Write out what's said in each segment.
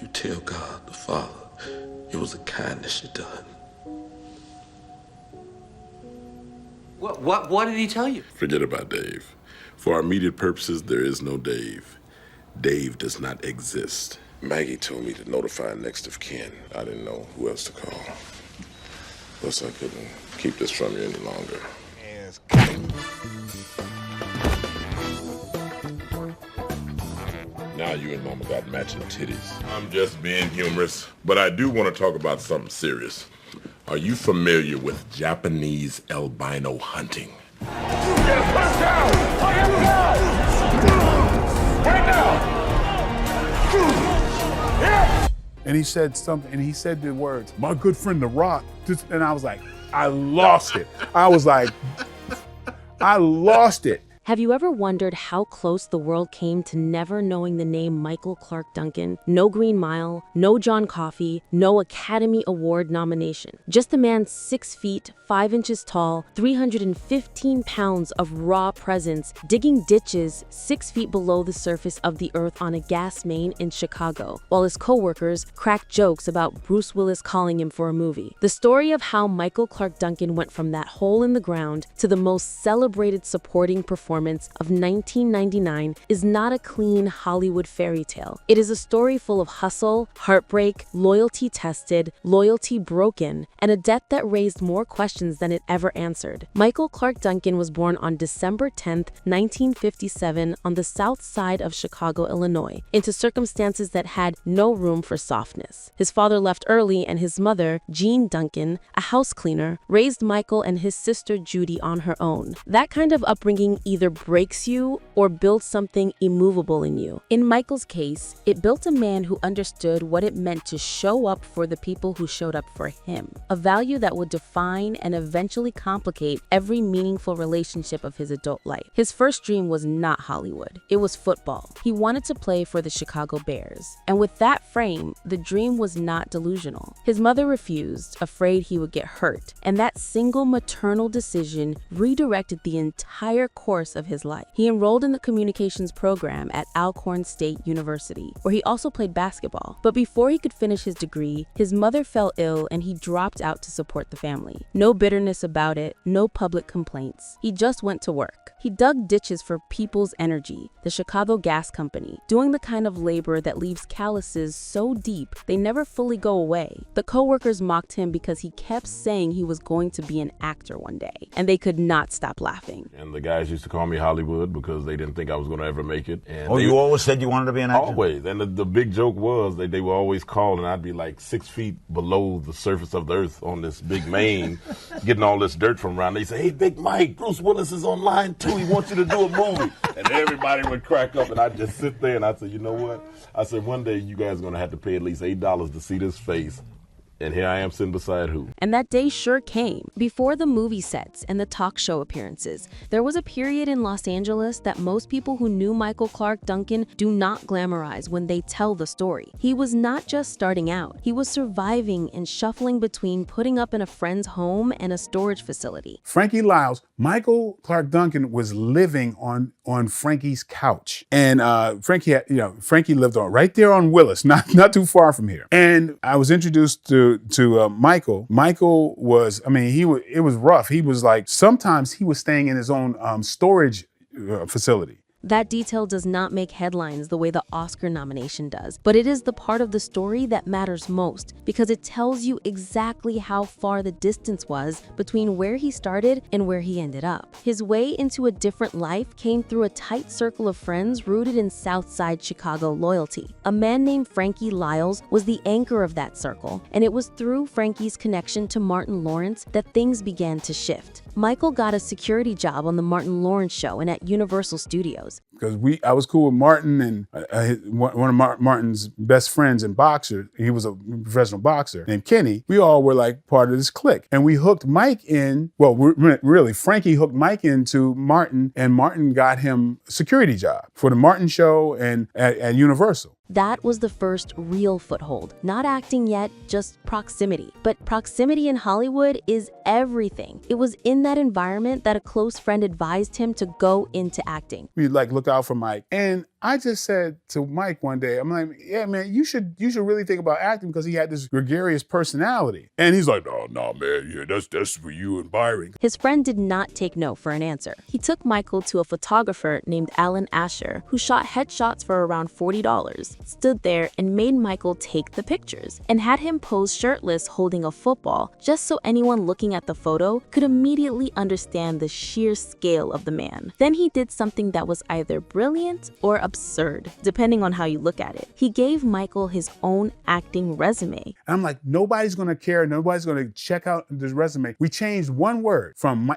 you tell God the Father it was a kindness you done. What did he tell you? Forget about Dave. For our immediate purposes, there is no Dave. Dave does not exist. Maggie told me to notify next of kin. I didn't know who else to call. Plus, I couldn't keep this from you any longer. Now you and Mama got matching titties. I'm just being humorous, but I do want to talk about something serious. Are you familiar with Japanese albino hunting? Get pushed out! On him now! Right now! Yeah! And he said something, and he said the words, "My good friend, The Rock." And I was like, I lost it. I was like, I lost it. Have you ever wondered how close the world came to never knowing the name Michael Clarke Duncan? No Green Mile, no John Coffey, no Academy Award nomination. Just a man 6 feet, 5 inches tall, 315 pounds of raw presence, digging ditches 6 feet below the surface of the earth on a gas main in Chicago, while his co-workers cracked jokes about Bruce Willis calling him for a movie. The story of how Michael Clarke Duncan went from that hole in the ground to the most celebrated supporting performance of 1999 is not a clean Hollywood fairy tale. It is a story full of hustle, heartbreak, loyalty tested, loyalty broken, and a debt that raised more questions than it ever answered. Michael Clarke Duncan was born on December 10th, 1957 on the south side of Chicago, Illinois, into circumstances that had no room for softness. His father left early, and his mother, Jean Duncan, a house cleaner, raised Michael and his sister Judy on her own. That kind of upbringing either breaks you or builds something immovable in you. In Michael's case, it built a man who understood what it meant to show up for the people who showed up for him, a value that would define and eventually complicate every meaningful relationship of his adult life. His first dream was not Hollywood, it was football. He wanted to play for the Chicago Bears, and with that frame, the dream was not delusional. His mother refused, afraid he would get hurt, and that single maternal decision redirected the entire course of his life. He enrolled in the communications program at Alcorn State University, where he also played basketball. But before he could finish his degree, his mother fell ill and he dropped out to support the family. No bitterness about it, no public complaints. He just went to work. He dug ditches for People's Energy, the Chicago gas company, doing the kind of labor that leaves calluses so deep they never fully go away. The co-workers mocked him because he kept saying he was going to be an actor one day, and they could not stop laughing. And the guys used to call me Hollywood because they didn't think I was going to ever make it. And you always said you wanted to be an actor? Always. And the big joke was they would always call, and I'd be like 6 feet below the surface of the earth on this big main, getting all this dirt from around. They say, "Hey, Big Mike, Bruce Willis is on line 2. He wants you to do a movie." And everybody would crack up, and I'd just sit there, and I'd say, "You know what?" I said, "One day you guys are going to have to pay at least $8 to see this face." And here I am sitting beside who? And that day sure came. Before the movie sets and the talk show appearances, there was a period in Los Angeles that most people who knew Michael Clarke Duncan do not glamorize when they tell the story. He was not just starting out. He was surviving and shuffling between putting up in a friend's home and a storage facility. Frankie Lyles, Michael Clarke Duncan was living on Frankie's couch. And Frankie lived right there on Willis, not too far from here. And I was introduced to Michael. Michael was, it was rough. He was like, sometimes he was staying in his own storage facility. That detail does not make headlines the way the Oscar nomination does, but it is the part of the story that matters most because it tells you exactly how far the distance was between where he started and where he ended up. His way into a different life came through a tight circle of friends rooted in Southside Chicago loyalty. A man named Frankie Lyles was the anchor of that circle, and it was through Frankie's connection to Martin Lawrence that things began to shift. Michael got a security job on the Martin Lawrence show and at Universal Studios. Because I was cool with Martin, and one of Martin's best friends and boxer, he was a professional boxer named Kenny. We all were like part of this clique. And we hooked Mike in, really, Frankie hooked Mike into Martin, and Martin got him a security job for the Martin show and at Universal. That was the first real foothold. Not acting yet, just proximity. But proximity in Hollywood is everything. It was in that environment that a close friend advised him to go into acting. We'd look out for Mike. And I just said to Mike one day, I'm like, yeah, man, you should really think about acting, because he had this gregarious personality. And he's like, oh, no, man, yeah, that's for you and Byron. His friend did not take no for an answer. He took Michael to a photographer named Alan Asher, who shot headshots for around $40, stood there and made Michael take the pictures, and had him pose shirtless holding a football, just so anyone looking at the photo could immediately understand the sheer scale of the man. Then he did something that was either brilliant or absurd, depending on how you look at it. He gave Michael his own acting resume. And I'm like, nobody's gonna care, nobody's gonna check out this resume. We changed one word from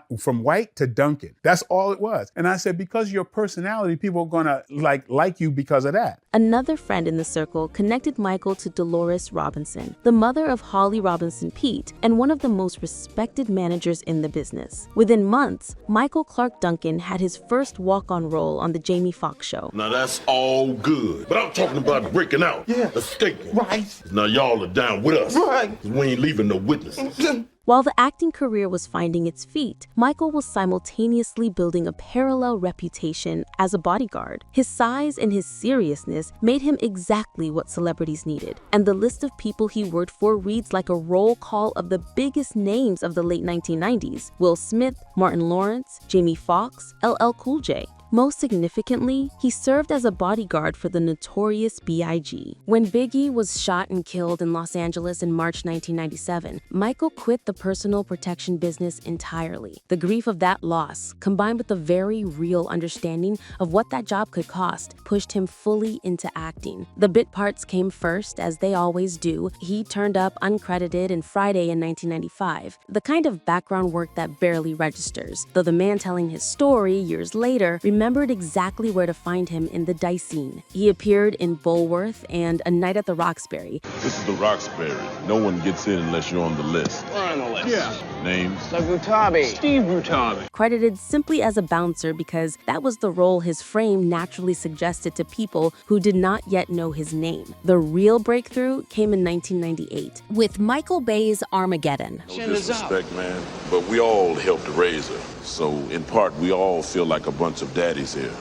White to Duncan. That's all it was. And I said, because of your personality, people are gonna like you because of that. Another friend in the circle connected Michael to Dolores Robinson, the mother of Holly Robinson Peete, and one of the most respected managers in the business. Within months, Michael Clarke Duncan had his first walk-on role on the Jamie Foxx show. Now that's all good, but I'm talking about breaking out. Yeah. Escaping. Right. Now y'all are down with us. Right. We ain't leaving no witnesses. While the acting career was finding its feet, Michael was simultaneously building a parallel reputation as a bodyguard. His size and his seriousness made him exactly what celebrities needed, and the list of people he worked for reads like a roll call of the biggest names of the late 1990s: Will Smith, Martin Lawrence, Jamie Foxx, LL Cool J. Most significantly, he served as a bodyguard for the notorious B.I.G. When Biggie was shot and killed in Los Angeles in March 1997, Michael quit the personal protection business entirely. The grief of that loss, combined with the very real understanding of what that job could cost, pushed him fully into acting. The bit parts came first, as they always do. He turned up uncredited in Friday in 1995, the kind of background work that barely registers, though the man telling his story years later remembered exactly where to find him in the dice scene. He appeared in Bulworth and A Night at the Roxbury. This is the Roxbury. No one gets in unless you're on the list. We're on the list. Yeah. Names? Doug Butabi. Steve Butabi. Credited simply as a bouncer because that was the role his frame naturally suggested to people who did not yet know his name. The real breakthrough came in 1998 with Michael Bay's Armageddon. No disrespect, man, but we all helped raise her. So, in part, we all feel like a bunch of daddies here.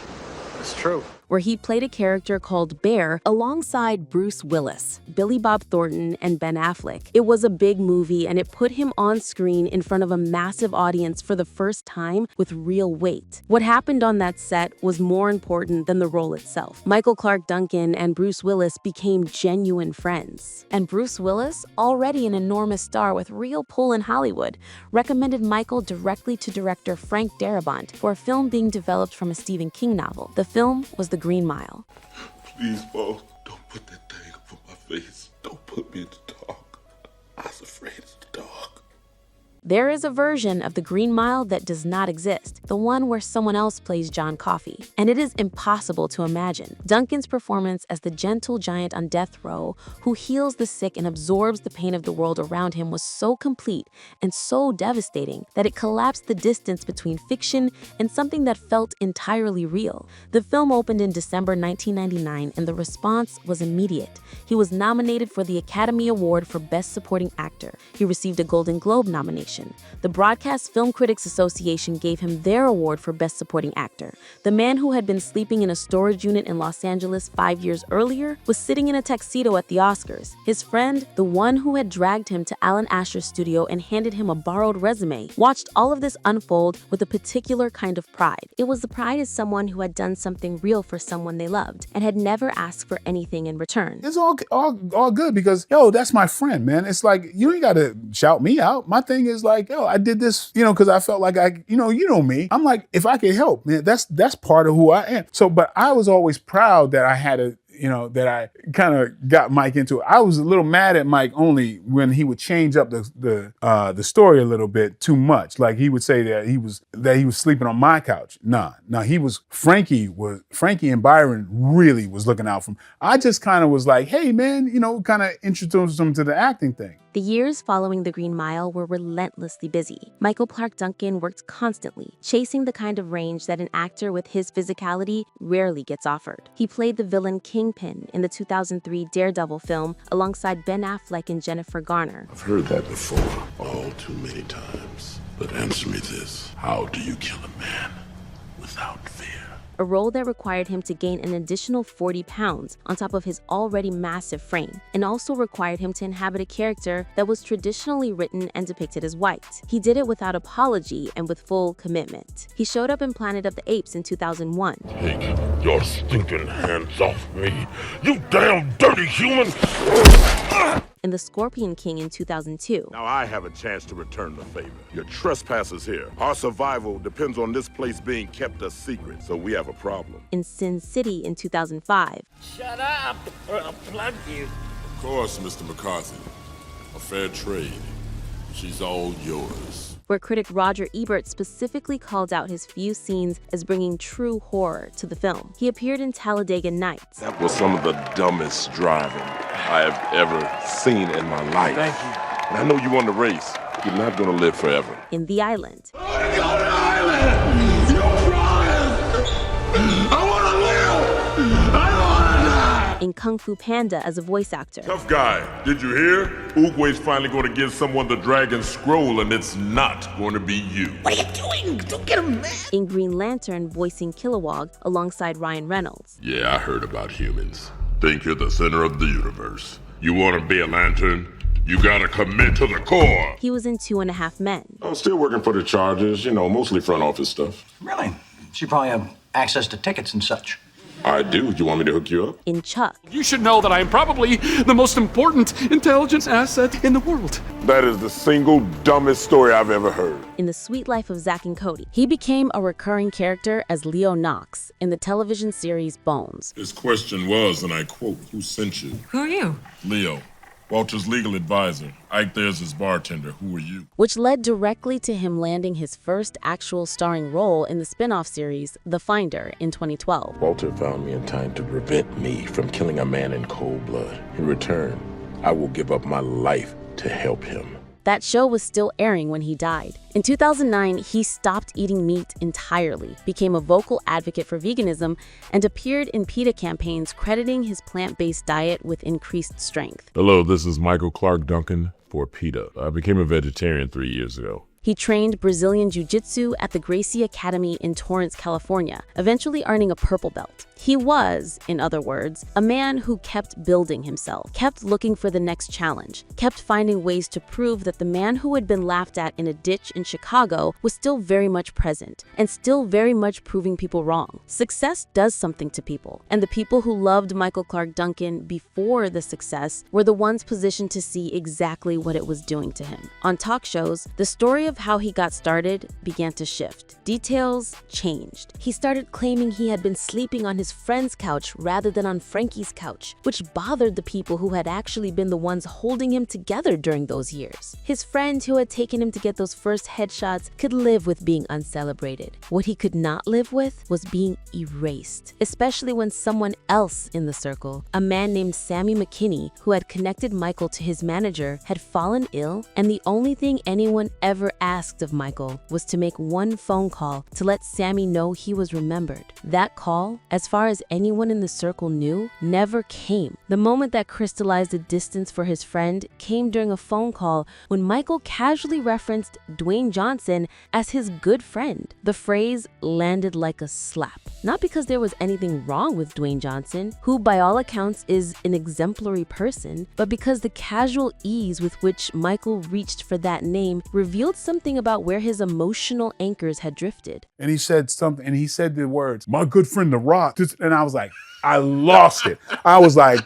That's true. Where he played a character called Bear alongside Bruce Willis, Billy Bob Thornton, and Ben Affleck. It was a big movie, and it put him on screen in front of a massive audience for the first time with real weight. What happened on that set was more important than the role itself. Michael Clarke Duncan and Bruce Willis became genuine friends. And Bruce Willis, already an enormous star with real pull in Hollywood, recommended Michael directly to director Frank Darabont for a film being developed from a Stephen King novel. The film was The Green Mile. Please, boss, don't put that thing up on my face. Don't put me in the dark. I was afraid of the dark. There is a version of The Green Mile that does not exist, the one where someone else plays John Coffey, and it is impossible to imagine. Duncan's performance as the gentle giant on death row who heals the sick and absorbs the pain of the world around him was so complete and so devastating that it collapsed the distance between fiction and something that felt entirely real. The film opened in December 1999, and the response was immediate. He was nominated for the Academy Award for Best Supporting Actor. He received a Golden Globe nomination. The Broadcast Film Critics Association gave him their award for Best Supporting Actor. The man who had been sleeping in a storage unit in Los Angeles 5 years earlier was sitting in a tuxedo at the Oscars. His friend, the one who had dragged him to Alan Asher's studio and handed him a borrowed resume, watched all of this unfold with a particular kind of pride. It was the pride of someone who had done something real for someone they loved and had never asked for anything in return. It's all good because, yo, that's my friend, man. It's like, you ain't got to shout me out. My thing is like, yo, I did this, because I felt like you know me. I'm like, if I could help, man, that's part of who I am. So, but I was always proud that I had that I kind of got Mike into it. I was a little mad at Mike only when he would change up the story a little bit too much. Like he would say that he was sleeping on my couch. Nah, Frankie and Byron really was looking out for him. I just kind of was like, hey man, kind of introduced him to the acting thing. The years following The Green Mile were relentlessly busy. Michael Clarke Duncan worked constantly, chasing the kind of range that an actor with his physicality rarely gets offered. He played the villain Kingpin in the 2003 Daredevil film alongside Ben Affleck and Jennifer Garner. I've heard that before, all too many times. But answer me this. How do you kill a man without fear? a role that required him to gain an additional 40 pounds on top of his already massive frame, and also required him to inhabit a character that was traditionally written and depicted as white. He did it without apology and with full commitment. He showed up in Planet of the Apes in 2001. Take your stinking hands off me, you damn dirty human! In The Scorpion King in 2002. Now I have a chance to return the favor. Your trespassers here. Our survival depends on this place being kept a secret, so we have a problem. In Sin City in 2005. Shut up, or I'll plug you. Of course, Mr. McCarthy. A fair trade. She's all yours. Where critic Roger Ebert specifically called out his few scenes as bringing true horror to the film. He appeared in Talladega Nights. That was some of the dumbest driving I have ever seen in my life. Thank you. And I know you won the race. You're not gonna live forever. In The Island. I want to go to the island! You promised! I want to live! I don't want to die! In Kung Fu Panda as a voice actor. Tough guy, did you hear? Oogway's finally going to give someone the dragon scroll, and it's not going to be you. What are you doing? Don't get him mad. In Green Lantern voicing Kilowog alongside Ryan Reynolds. Yeah, I heard about humans. Think you're the center of the universe. You want to be a lantern? You gotta commit to the core. He was in 2.5 Men. I'm still working for the Chargers, mostly front office stuff. Really? So you probably have access to tickets and such. I do. You want me to hook you up? In Chuck. You should know that I am probably the most important intelligence asset in the world. That is the single dumbest story I've ever heard. In The Sweet Life of Zack and Cody. He became a recurring character as Leo Knox in the television series Bones. His question was, and I quote, "Who sent you?" Who are you? Leo. Walter's legal advisor. Ike there's his bartender. Who are you? Which led directly to him landing his first actual starring role in the spin-off series The Finder in 2012. Walter found me in time to prevent me from killing a man in cold blood. In return, I will give up my life to help him. That show was still airing when he died. In 2009, he stopped eating meat entirely, became a vocal advocate for veganism, and appeared in PETA campaigns crediting his plant-based diet with increased strength. Hello, this is Michael Clarke Duncan for PETA. I became a vegetarian 3 years ago. He trained Brazilian Jiu-Jitsu at the Gracie Academy in Torrance, California, eventually earning a purple belt. He was, in other words, a man who kept building himself, kept looking for the next challenge, kept finding ways to prove that the man who had been laughed at in a ditch in Chicago was still very much present, and still very much proving people wrong. Success does something to people, and the people who loved Michael Clarke Duncan before the success were the ones positioned to see exactly what it was doing to him. On talk shows, the story of how he got started began to shift. Details changed. He started claiming he had been sleeping on his friend's couch rather than on Frankie's couch, which bothered the people who had actually been the ones holding him together during those years. His friend who had taken him to get those first headshots could live with being uncelebrated. What he could not live with was being erased, especially when someone else in the circle, a man named Sammy McKinney, who had connected Michael to his manager, had fallen ill, and the only thing anyone ever asked of Michael was to make one phone call to let Sammy know he was remembered. That call, as far as anyone in the circle knew, never came. The moment that crystallized the distance for his friend came during a phone call when Michael casually referenced Dwayne Johnson as his good friend. The phrase landed like a slap. Not because there was anything wrong with Dwayne Johnson, who by all accounts is an exemplary person, but because the casual ease with which Michael reached for that name revealed something about where his emotional anchors had drifted. And he said something, and he said the words, "My good friend, The Rock." And I was like, I lost it. I was like,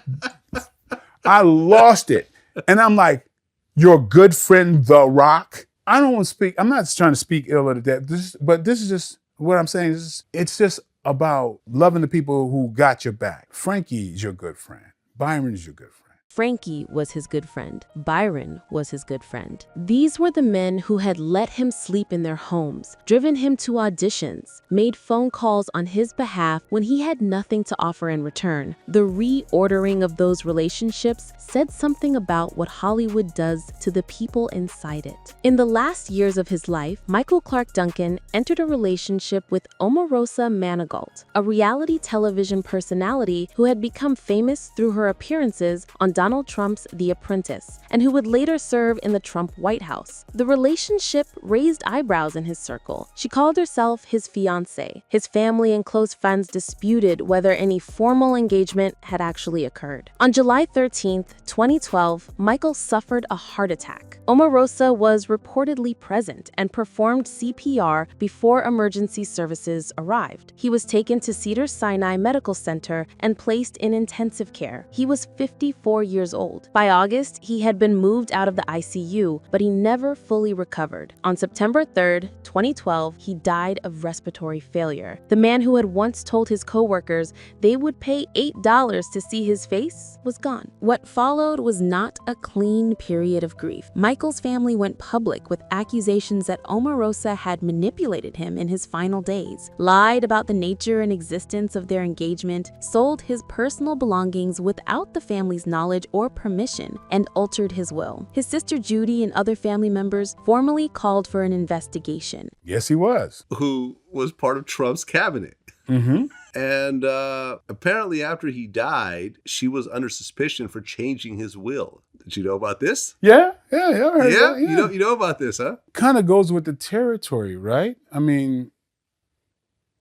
I lost it. And I'm like, your good friend, The Rock? I don't want to speak, I'm not trying to speak ill of the dead, but this is just, what I'm saying is, it's just about loving the people who got your back. Frankie's your good friend. Byron's your good friend. Frankie was his good friend. Byron was his good friend. These were the men who had let him sleep in their homes, driven him to auditions, made phone calls on his behalf when he had nothing to offer in return. The reordering of those relationships said something about what Hollywood does to the people inside it. In the last years of his life, Michael Clarke Duncan entered a relationship with Omarosa Manigault, a reality television personality who had become famous through her appearances on Donald Trump's The Apprentice, and who would later serve in the Trump White House. The relationship raised eyebrows in his circle. She called herself his fiancée. His family and close friends disputed whether any formal engagement had actually occurred. On July 13, 2012, Michael suffered a heart attack. Omarosa was reportedly present and performed CPR before emergency services arrived. He was taken to Cedars-Sinai Medical Center and placed in intensive care. He was 54 years old. By August, he had been moved out of the ICU, but he never fully recovered. On September 3, 2012, he died of respiratory failure. The man who had once told his coworkers they would pay $8 to see his face was gone. What followed was not a clean period of grief. Michael's family went public with accusations that Omarosa had manipulated him in his final days, lied about the nature and existence of their engagement, sold his personal belongings without the family's knowledge or permission, and altered his will. His sister Judy and other family members formally called for an investigation. Yes, he was. Who was part of Trump's cabinet. Mm-hmm. And apparently after he died, she was under suspicion for changing his will. Did you know about this? Yeah. I heard that, yeah. You know about this, huh? Kind of goes with the territory, right? I mean,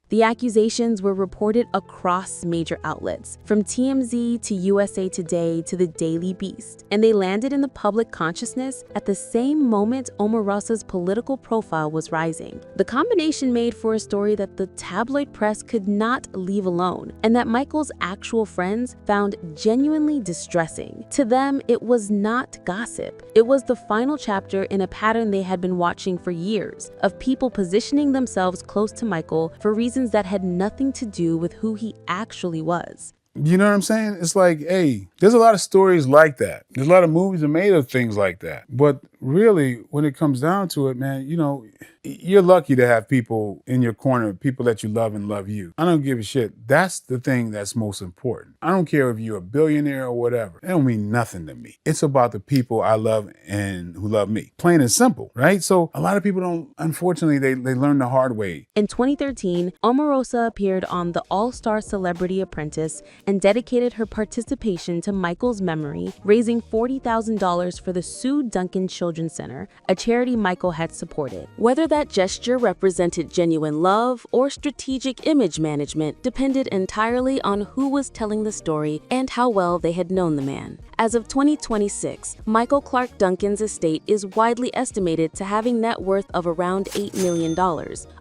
the accusations were reported across major outlets, from TMZ to USA Today to the Daily Beast, and they landed in the public consciousness at the same moment Omarosa's political profile was rising. The combination made for a story that the tabloid press could not leave alone, and that Michael's actual friends found genuinely distressing. To them, it was not gossip. It was the final chapter in a pattern they had been watching for years, of people positioning themselves close to Michael for reasons that had nothing to do with who he actually was. You know what I'm saying? It's like, hey, there's a lot of stories like that. There's a lot of movies that are made of things like that. But really, when it comes down to it, man, you know, you're lucky to have people in your corner, people that you love and love you. I don't give a shit. That's the thing that's most important. I don't care if you're a billionaire or whatever. It don't mean nothing to me. It's about the people I love and who love me. Plain and simple, right? So a lot of people don't, unfortunately, they learn the hard way. In 2013, Omarosa appeared on The All-Star Celebrity Apprentice and dedicated her participation to Michael's memory, raising $40,000 for the Sue Duncan Children's Center, a charity Michael had supported. Whether that gesture represented genuine love or strategic image management depended entirely on who was telling the story and how well they had known the man. As of 2026, Michael Clarke Duncan's estate is widely estimated to having net worth of around $8 million,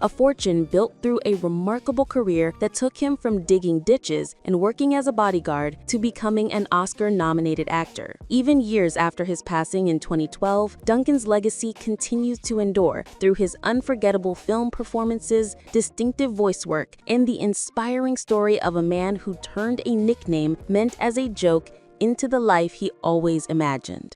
a fortune built through a remarkable career that took him from digging ditches and working as a bodyguard to becoming an Oscar-nominated actor. Even years after his passing in 2012, Duncan's legacy continues to endure through his unforgettable film performances, distinctive voice work, and the inspiring story of a man who turned a nickname meant as a joke into the life he always imagined.